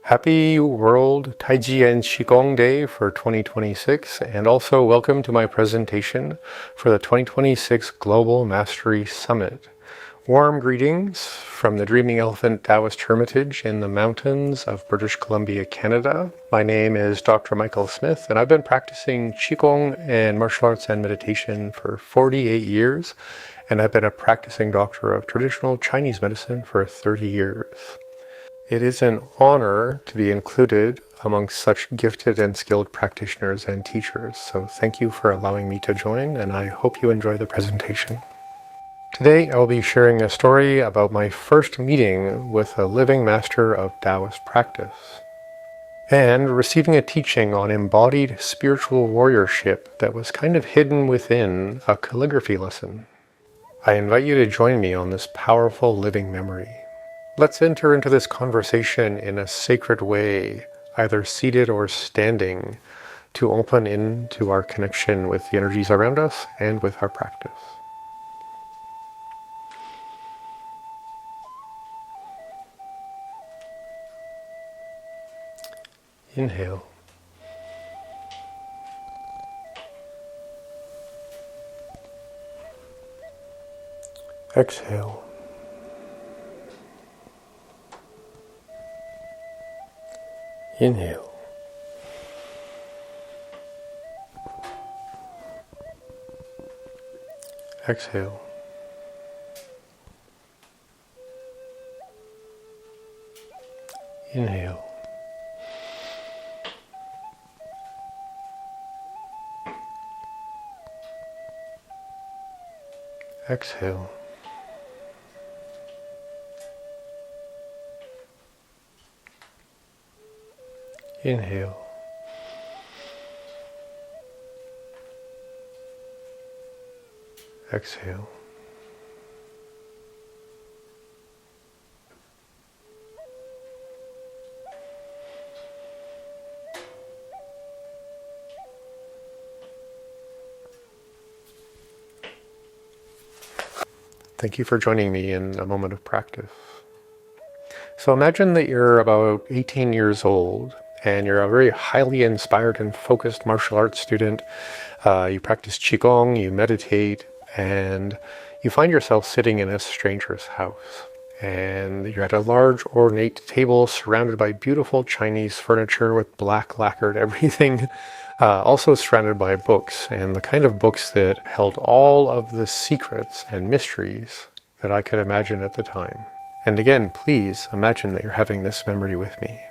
Happy World Taiji and Qigong Day for 2026, and also welcome to my presentation for the 2026 Global Mastery Summit. Warm greetings from the Dreaming Elephant Taoist Hermitage in the mountains of British Columbia, Canada. My name is Dr. Michael Smith, and I've been practicing Qigong and martial arts and meditation for 48 years, and I've been a practicing doctor of traditional Chinese medicine for 30 years. It is an honor to be included amongst such gifted and skilled practitioners and teachers, so thank you for allowing me to join, and I hope you enjoy the presentation. Today I will be sharing a story about my first meeting with a living master of Taoist practice, and receiving a teaching on embodied spiritual warriorship that was kind of hidden within a calligraphy lesson. I invite you to join me on this powerful living memory. Let's enter into this conversation in a sacred way, either seated or standing, to open into our connection with the energies around us and with our practice. Inhale. Exhale. Inhale. Exhale. Inhale. Exhale. Inhale. Exhale. Thank you for joining me in a moment of practice. So imagine that you're about 18 years old and you're a very highly inspired and focused martial arts student. You practice Qigong, you meditate, and you find yourself sitting in a stranger's house. And you're at a large ornate table surrounded by beautiful Chinese furniture with black lacquered everything, also surrounded by books, and the kind of books that held all of the secrets and mysteries that I could imagine at the time. And again, please imagine that you're having this memory with me.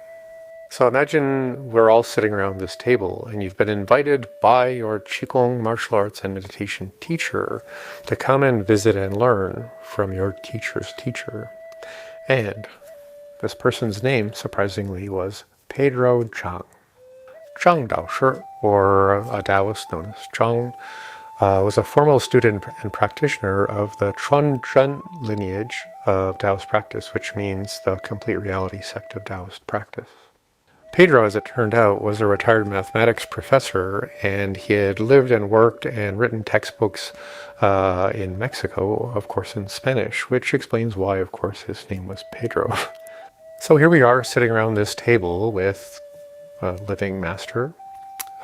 So imagine we're all sitting around this table and you've been invited by your Qigong martial arts and meditation teacher to come and visit and learn from your teacher's teacher. And this person's name, surprisingly, was Pedro Zhang. Zhang Daoshi, or a Taoist known as Zhang, was a formal student and practitioner of the Chuanzhen lineage of Taoist practice, which means the complete reality sect of Taoist practice. Pedro, as it turned out, was a retired mathematics professor, and he had lived and worked and written textbooks in Mexico, of course in Spanish, which explains why, of course, his name was Pedro. So here we are sitting around this table with a living master,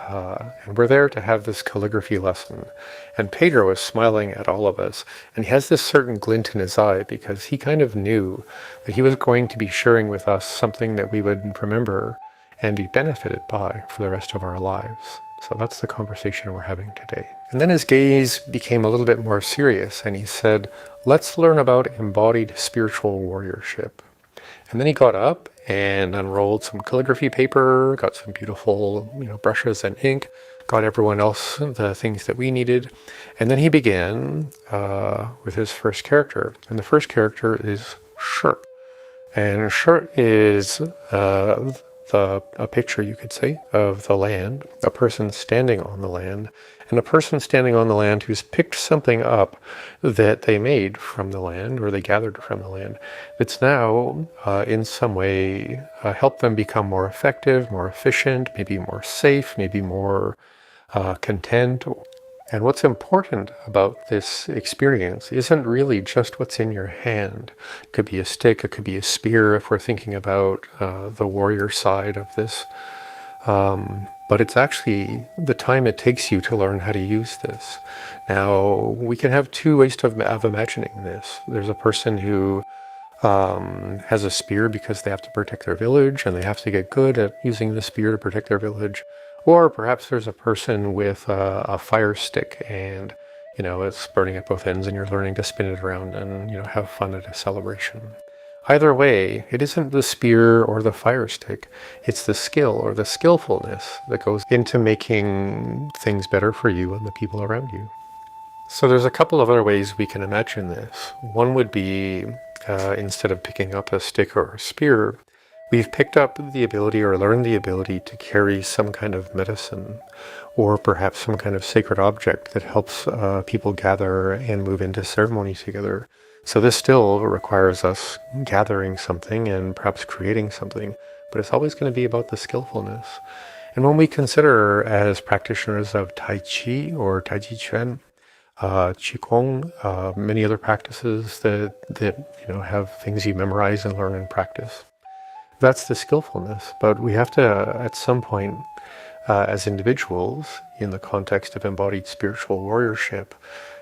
and we're there to have this calligraphy lesson. And Pedro is smiling at all of us, and he has this certain glint in his eye because he kind of knew that he was going to be sharing with us something that we would remember and be benefited by for the rest of our lives. So that's the conversation we're having today. And then his gaze became a little bit more serious, and he said, "Let's learn about embodied spiritual warriorship." And then he got up and unrolled some calligraphy paper, got some beautiful, brushes and ink, got everyone else the things that we needed. And then he began with his first character. And the first character is Shi. And Shi is a picture, you could say, of the land, a person standing on the land, and a person standing on the land who's picked something up that they made from the land, or they gathered from the land, that's now in some way helped them become more effective, more efficient, maybe more safe, maybe more content. And what's important about this experience isn't really just what's in your hand. It could be a stick, it could be a spear if we're thinking about the warrior side of this. But it's actually the time it takes you to learn how to use this. Now, we can have two ways of imagining this. There's a person who has a spear because they have to protect their village and they have to get good at using the spear to protect their village. Or perhaps there's a person with a fire stick and, it's burning at both ends and you're learning to spin it around and, have fun at a celebration. Either way, it isn't the spear or the fire stick, it's the skill or the skillfulness that goes into making things better for you and the people around you. So there's a couple of other ways we can imagine this. One would be, instead of picking up a stick or a spear, we've picked up the ability or learned the ability to carry some kind of medicine or perhaps some kind of sacred object that helps people gather and move into ceremony together. So this still requires us gathering something and perhaps creating something, but it's always going to be about the skillfulness. And when we consider as practitioners of Tai Chi or Tai Chi Chuan, Qigong, many other practices that have things you memorize and learn and practice, that's the skillfulness. But we have to, at some point, as individuals, in the context of embodied spiritual warriorship,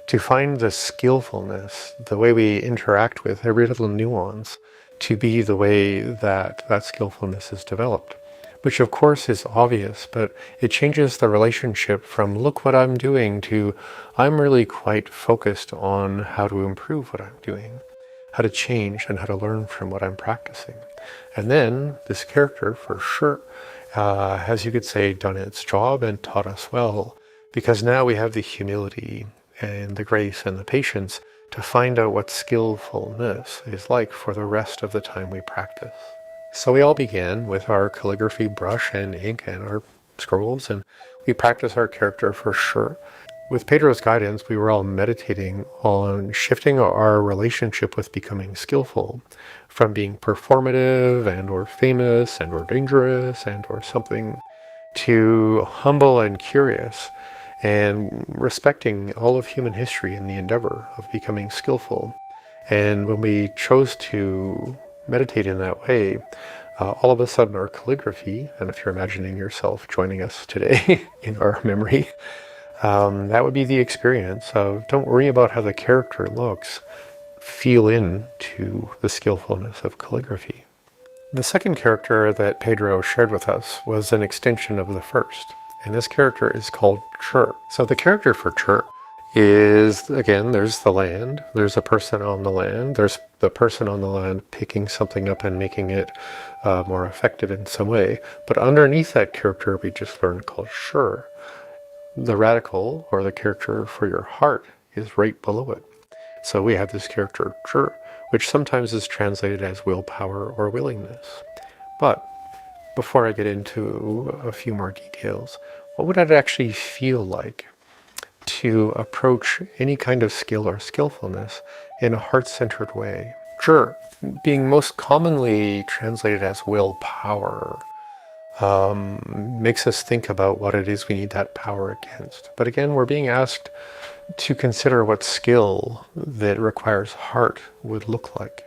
to find the skillfulness, the way we interact with every little nuance, to be the way that that skillfulness is developed. Which of course is obvious, but it changes the relationship from look what I'm doing to I'm really quite focused on how to improve what I'm doing, how to change and how to learn from what I'm practicing. And then this character for sure has, you could say, done its job and taught us well, because now we have the humility and the grace and the patience to find out what skillfulness is like for the rest of the time we practice. So we all began with our calligraphy brush and ink and our scrolls, and we practiced our character for sure. With Pedro's guidance, we were all meditating on shifting our relationship with becoming skillful from being performative and or famous and or dangerous and or something to humble and curious and respecting all of human history in the endeavor of becoming skillful. And when we chose to meditate in that way, all of a sudden our calligraphy, and if you're imagining yourself joining us today in our memory, that would be the experience of don't worry about how the character looks, feel into the skillfulness of calligraphy. The second character that Pedro shared with us was an extension of the first, and this character is called Chur. So the character for Chur is, again, there's the land, there's a person on the land, there's the person on the land picking something up and making it more effective in some way. But underneath that character we just learned called Chur, the radical or the character for your heart is right below it. So we have this character Chur, which sometimes is translated as willpower or willingness. But before I get into a few more details, what would it actually feel like to approach any kind of skill or skillfulness in a heart-centered way? Sure, being most commonly translated as willpower makes us think about what it is we need that power against. But again, we're being asked to consider what skill that requires heart would look like.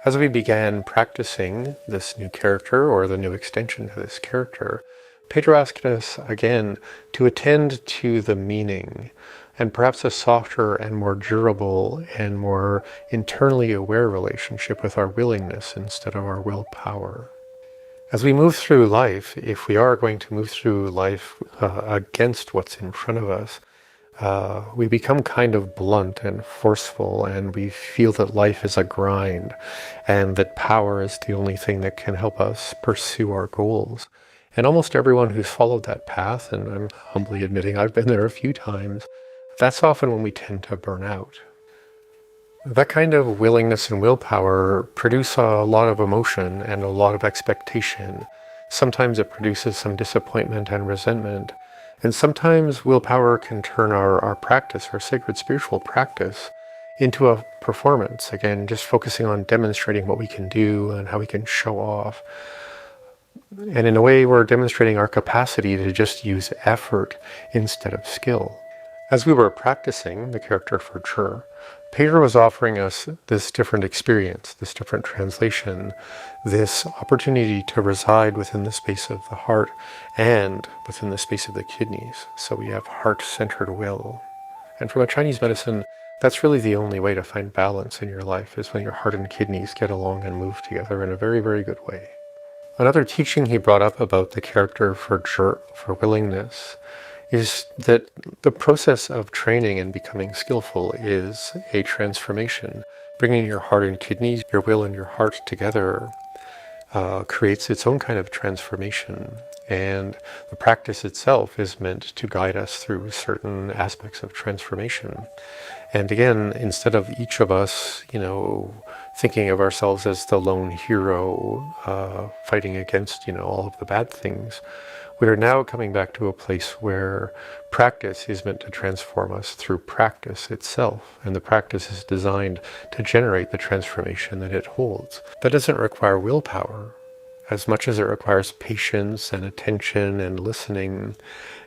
As we began practicing this new character or the new extension to this character, Pedro asked us again to attend to the meaning and perhaps a softer and more durable and more internally aware relationship with our willingness instead of our willpower. As we move through life, if we are going to move through life against what's in front of us, we become kind of blunt and forceful, and we feel that life is a grind and that power is the only thing that can help us pursue our goals. And almost everyone who's followed that path, and I'm humbly admitting I've been there a few times, that's often when we tend to burn out. That kind of willingness and willpower produce a lot of emotion and a lot of expectation. Sometimes it produces some disappointment and resentment. And sometimes willpower can turn our practice, our sacred spiritual practice, into a performance. Again, just focusing on demonstrating what we can do and how we can show off. And in a way, we're demonstrating our capacity to just use effort instead of skill. As we were practicing the character for Chur, Pedro was offering us this different experience, this different translation, this opportunity to reside within the space of the heart and within the space of the kidneys. So we have heart-centered will. And from a Chinese medicine, that's really the only way to find balance in your life, is when your heart and kidneys get along and move together in a very, very good way. Another teaching he brought up about the character for Chur, for willingness, is that the process of training and becoming skillful is a transformation. Bringing your heart and kidneys, your will and your heart together creates its own kind of transformation. And the practice itself is meant to guide us through certain aspects of transformation. And again, instead of each of us, thinking of ourselves as the lone hero fighting against, all of the bad things, we are now coming back to a place where practice is meant to transform us through practice itself, and the practice is designed to generate the transformation that it holds. That doesn't require willpower as much as it requires patience and attention and listening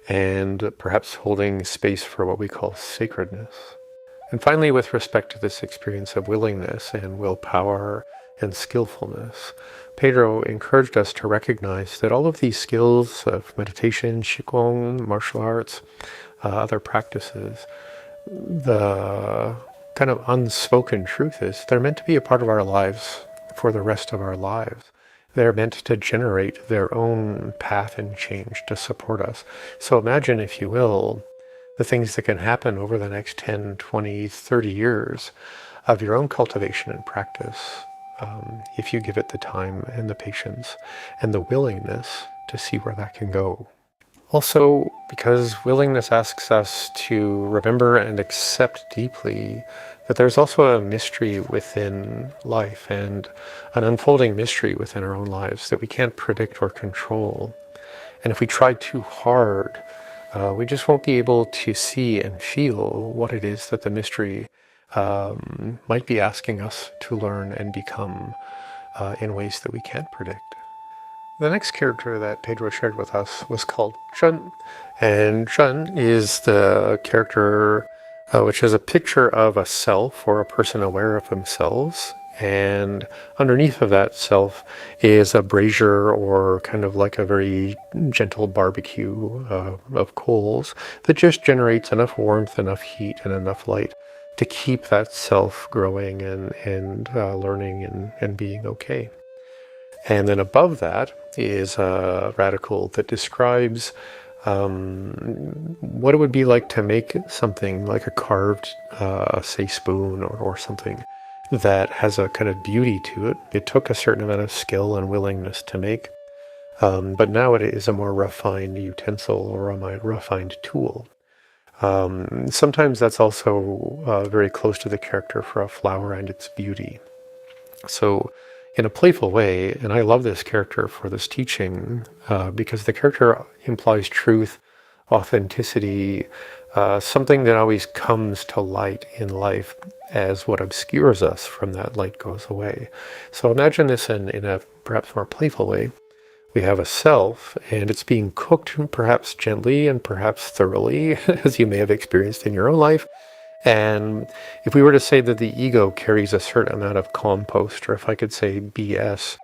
and perhaps holding space for what we call sacredness. And finally, with respect to this experience of willingness and willpower and skillfulness, Pedro encouraged us to recognize that all of these skills of meditation, qigong, martial arts, other practices, the kind of unspoken truth is they're meant to be a part of our lives for the rest of our lives. They're meant to generate their own path and change to support us. So imagine, if you will, the things that can happen over the next 10, 20, 30 years of your own cultivation and practice, if you give it the time and the patience and the willingness to see where that can go. Also, because willingness asks us to remember and accept deeply that there's also a mystery within life and an unfolding mystery within our own lives that we can't predict or control. And if we try too hard, we just won't be able to see and feel what it is that the mystery might be asking us to learn and become in ways that we can't predict. The next character that Pedro shared with us was called Zhen. And Zhen is the character which is a picture of a self or a person aware of themselves. And underneath of that self is a brazier, or kind of like a very gentle barbecue of coals that just generates enough warmth, enough heat, and enough light to keep that self growing and learning and being okay. And then above that is a radical that describes what it would be like to make something like a carved, say, spoon or something that has a kind of beauty to it. It took a certain amount of skill and willingness to make, but now it is a more refined utensil or a refined tool. Sometimes that's also very close to the character for a flower and its beauty. So in a playful way, and I love this character for this teaching because the character implies truth, authenticity, something that always comes to light in life as what obscures us from that light goes away. So imagine this in a perhaps more playful way. We have a self, and it's being cooked perhaps gently and perhaps thoroughly, as you may have experienced in your own life. And if we were to say that the ego carries a certain amount of compost, or if I could say BS,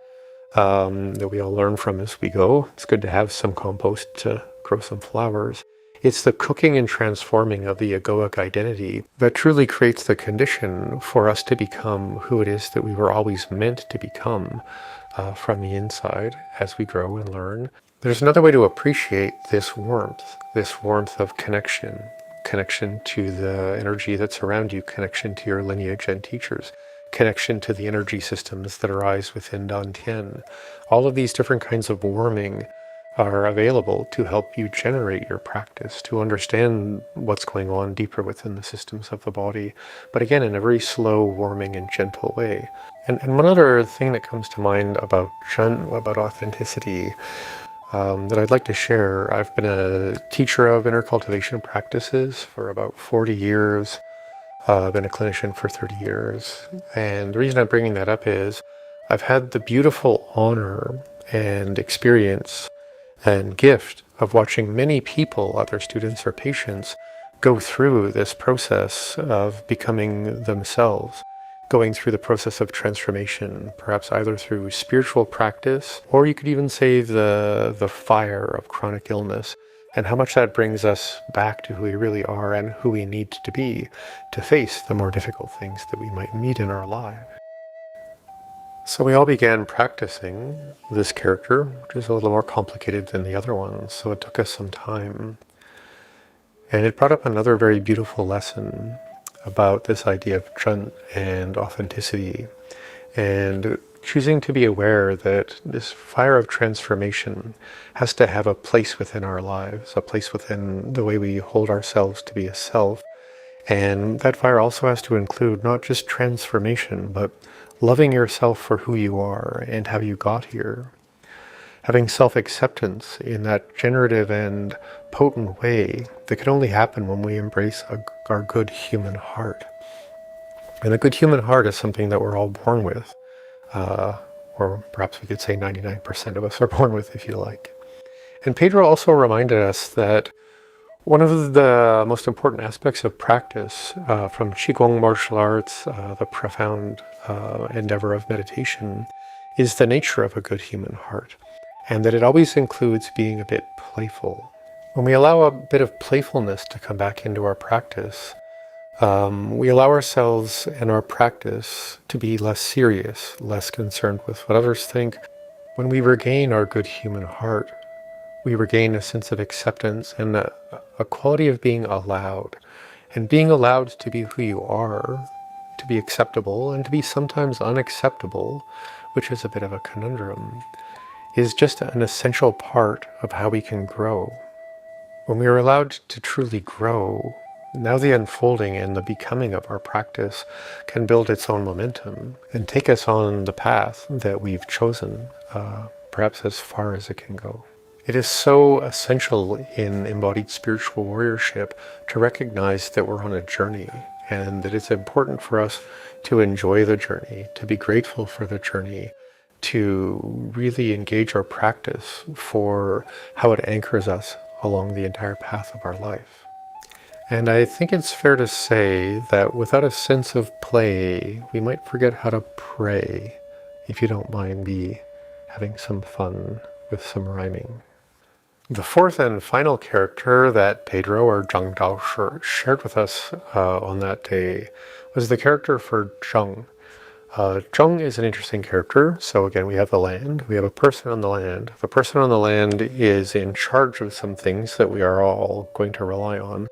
that we all learn from as we go, it's good to have some compost to grow some flowers. It's the cooking and transforming of the egoic identity that truly creates the condition for us to become who it is that we were always meant to become from the inside as we grow and learn. There's another way to appreciate this warmth of connection to the energy that's around you, connection to your lineage and teachers, connection to the energy systems that arise within Dantian. All of these different kinds of warming are available to help you generate your practice, to understand what's going on deeper within the systems of the body, but again, in a very slow, warming, and gentle way. And one other thing that comes to mind about Shen, about authenticity, that I'd like to share. I've been a teacher of inner cultivation practices for about 40 years. I've been a clinician for 30 years. And the reason I'm bringing that up is I've had the beautiful honor and experience and gift of watching many people, other students or patients, go through this process of becoming themselves, going through the process of transformation, perhaps either through spiritual practice, or you could even say the fire of chronic illness, and how much that brings us back to who we really are and who we need to be to face the more difficult things that we might meet in our lives. So we all began practicing this character, which is a little more complicated than the other ones, so it took us some time. And it brought up another very beautiful lesson about this idea of Chun and authenticity, and choosing to be aware that this fire of transformation has to have a place within our lives, a place within the way we hold ourselves to be a self. And that fire also has to include not just transformation, but loving yourself for who you are and how you got here. Having self-acceptance in that generative and potent way that can only happen when we embrace our good human heart. And a good human heart is something that we're all born with, or perhaps we could say 99% of us are born with, if you like. And Pedro also reminded us that one of the most important aspects of practice, from Qigong martial arts, the profound endeavor of meditation, is the nature of a good human heart, and that it always includes being a bit playful. When we allow a bit of playfulness to come back into our practice, we allow ourselves and our practice to be less serious, less concerned with what others think. When we regain our good human heart, we regain a sense of acceptance and a quality of being allowed. And being allowed to be who you are, to be acceptable, and to be sometimes unacceptable, which is a bit of a conundrum, is just an essential part of how we can grow. When we are allowed to truly grow, now the unfolding and the becoming of our practice can build its own momentum and take us on the path that we've chosen, perhaps as far as it can go. It is so essential in embodied spiritual warriorship to recognize that we're on a journey, and that it's important for us to enjoy the journey, to be grateful for the journey, to really engage our practice for how it anchors us along the entire path of our life. And I think it's fair to say that without a sense of play, we might forget how to pray, if you don't mind me having some fun with some rhyming. The fourth and final character that Pedro or Zhang Dao shared with us on that day was the character for Zheng. Zheng is an interesting character. So again, we have the land, we have a person on the land. The person on the land is in charge of some things that we are all going to rely on.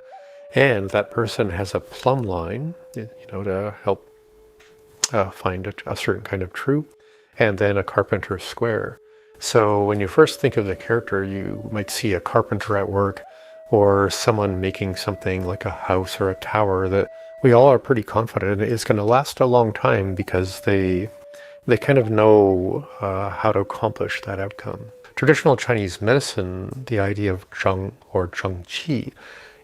And that person has a plumb line, to help find a certain kind of truth, and then a carpenter's square. So when you first think of the character, you might see a carpenter at work, or someone making something like a house or a tower that we all are pretty confident is going to last a long time because they kind of know how to accomplish that outcome. Traditional Chinese medicine, the idea of zheng or zheng qi,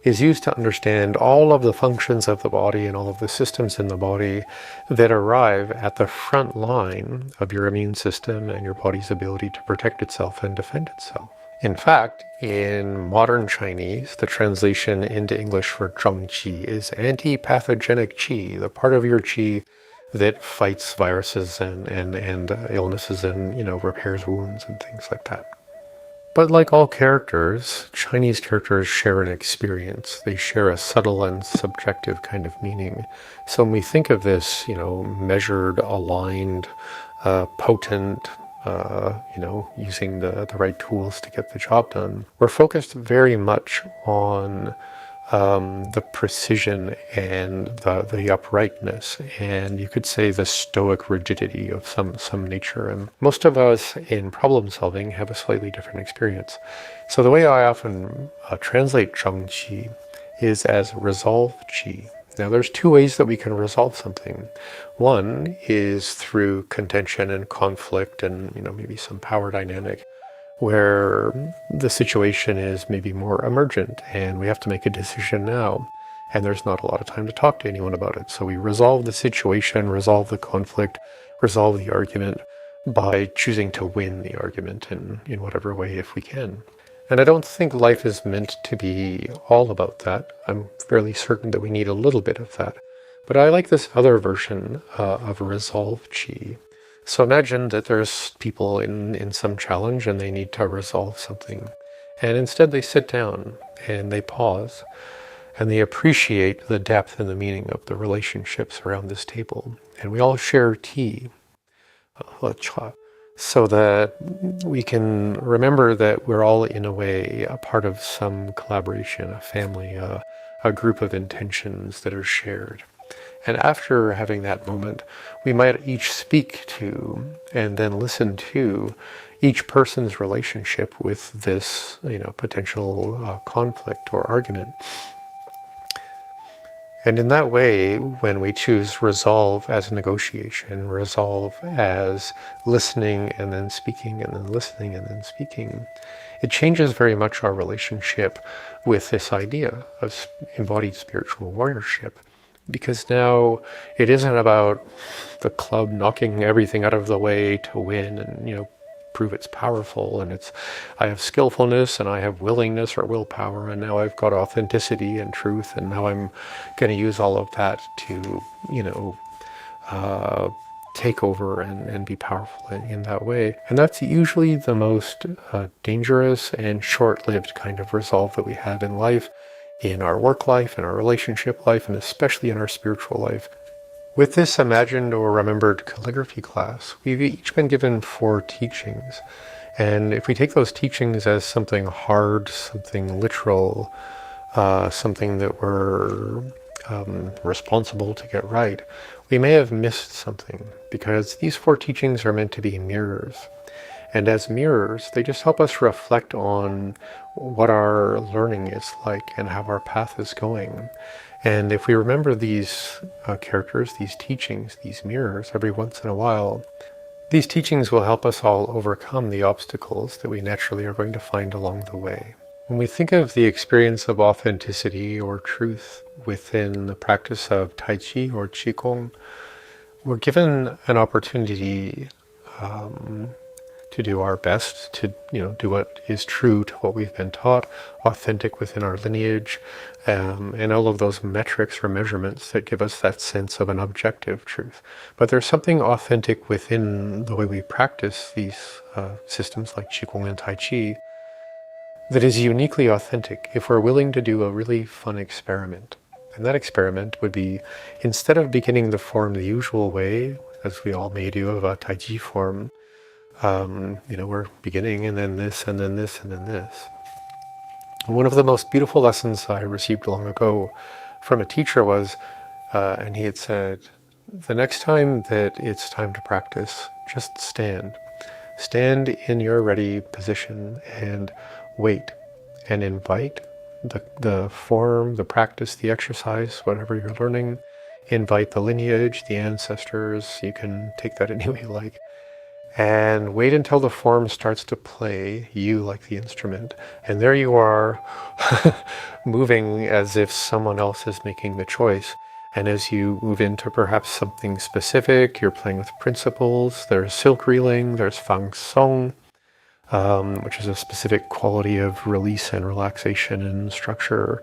is used to understand all of the functions of the body and all of the systems in the body that arrive at the front line of your immune system and your body's ability to protect itself and defend itself. In fact, in modern Chinese, the translation into English for zheng qi is anti-pathogenic qi, the part of your qi that fights viruses and illnesses and repairs wounds and things like that. But like all characters, Chinese characters share an experience. They share a subtle and subjective kind of meaning. So when we think of this, measured, aligned, potent, using the right tools to get the job done, we're focused very much on the precision and the uprightness, and you could say the stoic rigidity of some nature. And most of us in problem solving have a slightly different experience. So the way I often translate zheng qi is as resolve qi. Now there's two ways that we can resolve something. One is through contention and conflict and maybe some power dynamic, where the situation is maybe more emergent and we have to make a decision now, and there's not a lot of time to talk to anyone about it. So we resolve the situation, resolve the conflict, resolve the argument by choosing to win the argument in whatever way if we can. And I don't think life is meant to be all about that. I'm fairly certain that we need a little bit of that. But I like this other version of resolve chi. So imagine that there's people in some challenge and they need to resolve something. And instead they sit down and they pause and they appreciate the depth and the meaning of the relationships around this table. And we all share tea, so that we can remember that we're all in a way a part of some collaboration, a family, a group of intentions that are shared. And after having that moment, we might each speak to and then listen to each person's relationship with this, potential conflict or argument. And in that way, when we choose resolve as negotiation, resolve as listening and then speaking and then listening and then speaking, it changes very much our relationship with this idea of embodied spiritual warriorship. Because now it isn't about the club knocking everything out of the way to win and, prove it's powerful, and I have skillfulness and I have willingness or willpower, and now I've got authenticity and truth, and now I'm going to use all of that to take over and be powerful in that way. And that's usually the most dangerous and short-lived kind of resolve that we have in life, in our work life, in our relationship life, and especially in our spiritual life. With this imagined or remembered calligraphy class, we've each been given 4 teachings. And if we take those teachings as something hard, something literal, something that we're responsible to get right, we may have missed something, because these 4 teachings are meant to be mirrors. And as mirrors, they just help us reflect on what our learning is like and how our path is going. And if we remember these characters, these teachings, these mirrors every once in a while, these teachings will help us all overcome the obstacles that we naturally are going to find along the way. When we think of the experience of authenticity or truth within the practice of Tai Chi or Qigong, we're given an opportunity to do our best, to do what is true to what we've been taught, authentic within our lineage, and all of those metrics or measurements that give us that sense of an objective truth. But there's something authentic within the way we practice these systems like Qigong and Tai Chi that is uniquely authentic if we're willing to do a really fun experiment. And that experiment would be, instead of beginning the form the usual way, as we all may do of a Tai Chi form, we're beginning and then this and then this and then this. One of the most beautiful lessons I received long ago from a teacher was, and he had said, the next time that it's time to practice, just stand. Stand in your ready position and wait and invite the form, the practice, the exercise, whatever you're learning. Invite the lineage, the ancestors. You can take that any way you like. And wait until the form starts to play, you like the instrument. And there you are, moving as if someone else is making the choice. And as you move into perhaps something specific, you're playing with principles. There's silk reeling, there's fang song, which is a specific quality of release and relaxation and structure.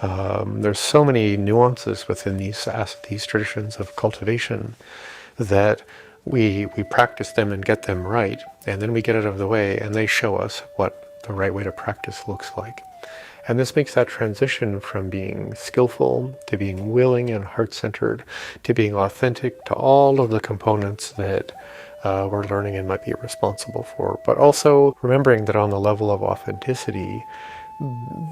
There's so many nuances within these traditions of cultivation that we practice them and get them right, and then we get out of the way and they show us what the right way to practice looks like. And this makes that transition from being skillful to being willing and heart-centered to being authentic to all of the components that we're learning and might be responsible for. But also remembering that on the level of authenticity,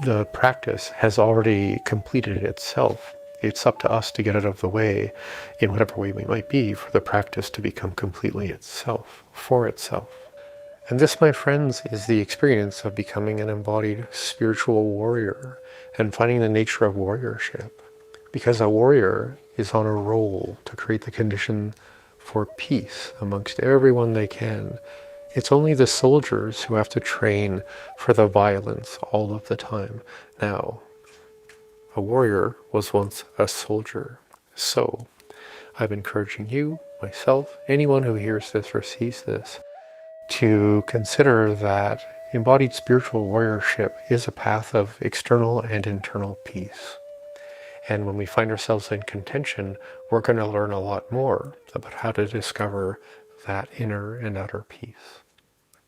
the practice has already completed itself. It's up to us to get out of the way in whatever way we might be for the practice to become completely itself, for itself. And this, my friends, is the experience of becoming an embodied spiritual warrior and finding the nature of warriorship. Because a warrior is on a roll to create the condition for peace amongst everyone they can. It's only the soldiers who have to train for the violence all of the time. Now, a warrior was once a soldier. So, I'm encouraging you, myself, anyone who hears this or sees this, to consider that embodied spiritual warriorship is a path of external and internal peace. And when we find ourselves in contention, we're going to learn a lot more about how to discover that inner and outer peace.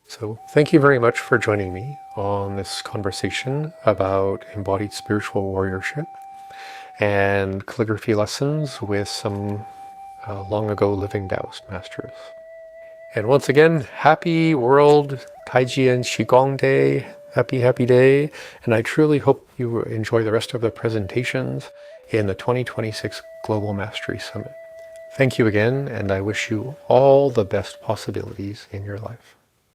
So thank you very much for joining me on this conversation about embodied spiritual warriorship and calligraphy lessons with some long ago living Taoist masters. And once again, happy World Taijian Qigong Day. Happy day. And I truly hope you enjoy the rest of the presentations in the 2026 Global Mastery Summit. Thank you again, and I wish you all the best possibilities in your life.